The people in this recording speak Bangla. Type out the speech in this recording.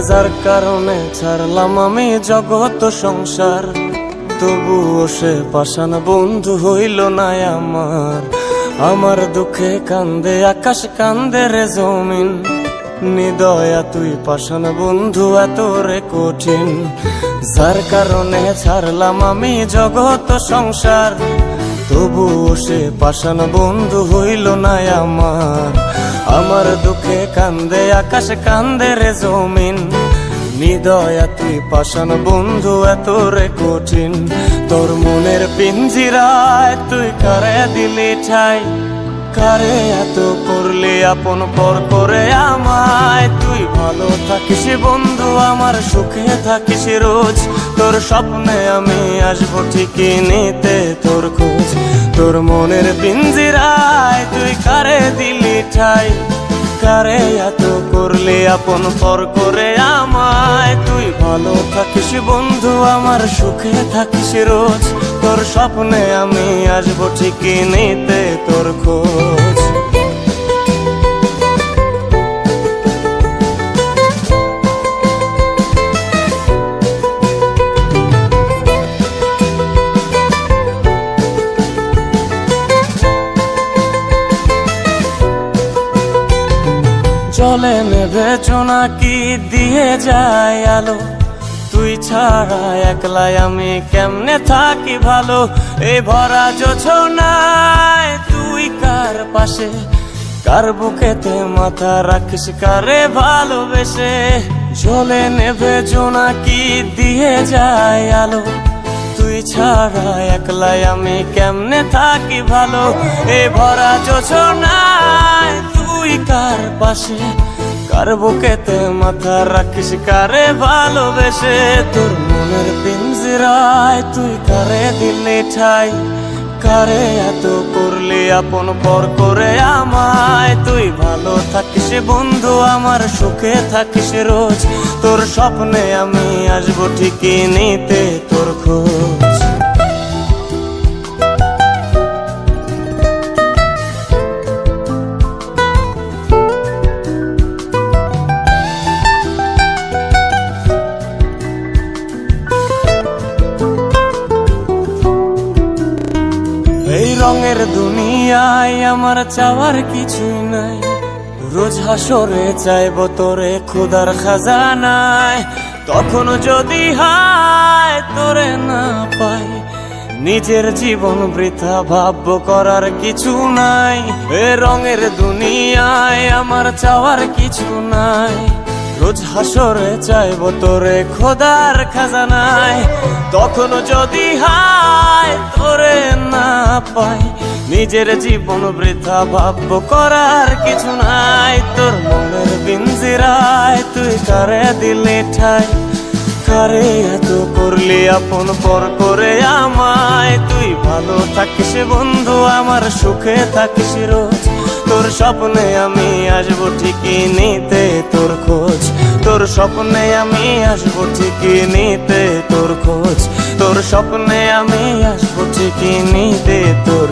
যার কারণে ছাড়লাম আমি জগৎ সংসার, তবুও সে পাষাণ বন্ধু হইল না আমার। আমার দুঃখে কান্দে আকাশ, কান্দে রে জমিন, নিদয়া তুই পাষাণ বন্ধু এত রে কঠিন। যার কারণে ছাড়লাম আমি জগৎ সংসার, তবুও সে পাষাণ বন্ধু হইল না আমার। আমার দুঃখে কান্দে আকাশ, কান্দে রে জমিন, নিদয়া তুই পাষাণ বন্ধু এত রে কঠিন। তোর মনের পিঞ্জিরায় তুই কারে দিলি ঠাই, কারে এত করলি আপন পর করে আমায়। তুই ভালো থাকিস বন্ধু আমার, সুখে থাকিস রোজ, তোর স্বপ্নে আমি আসবো ঠিকই নিতে তোর খোঁজ। তোর মনের পিঞ্জিরায় তুই কারে দিলি ঠাই, কারে এত করলি আপন পর করে আমায়। তুই ভালো থাকিস বন্ধু আমার, সুখে থাকিস রোজ, তোর স্বপ্নে আমি আসবো ঠিকই নিতে তোর খোঁজ। জলে নেভে জোনাকি দিয়ে যায় আলো, তুই ছাড়া একলাই আমি কেমনে থাকি ভালো। এই ভরা জোছনায় তুই কার পাশে, কার বুকেতে মাথা রাখিস কারে ভালোবেসে। জলে নেভে জোনাকি দিয়ে যায় আলো, তুই ছাড়া একলাই আমি কেমনে থাকি ভালো। এই ভরা জোছনায় তুই কার পাশে, কার বুকেতে মাথা রাখিস কারে ভালোবেসে। তোর মনের পিঞ্জিরায় তুই কারে দিলি ঠাই, কারে এত করলি আপন পর করে আমায়। তুই ভালো থাকিস বন্ধু আমার, সুখে থাকিস রোজ, তোর স্বপ্নে আমি আসবো ঠিকই নিতে তোর খোঁজ। এই রঙের দুনিয়ায় আমার চাওয়ার কিছুই নাই, রোজ হাসরে চাইব তোরে খোদার খাজানায়। তখন যদি হায় তোরে না পাই, নিজের জীবন বৃথা ভাবব করার কিছু নাই। এ রঙের দুনিয়ায় আমার চাওয়ার কিছু নাই, রোজ হাসরে চাইব তোরে খোদার খাজানায়। তখন যদি হায় তোরে না পাই, নিজের জীবন বৃথা ভাবব করার কিছু নাই। তোর মনের পিঞ্জিরায় তুই কারে দিলি ঠাই, কারে এত করলি আপন পর করে আমায়। তুই ভালো থাকিস বন্ধু আমার, সুখে থাকিস রোজ, তোর স্বপ্নে আমি আসবো ঠিকই নিতে তোর খোঁজ। তোর স্বপ্নে আমি আসবো ঠিকই নিতে তোর খোঁজ, তোর স্বপ্নে আমি আসবো ঠিকই নিতে তোর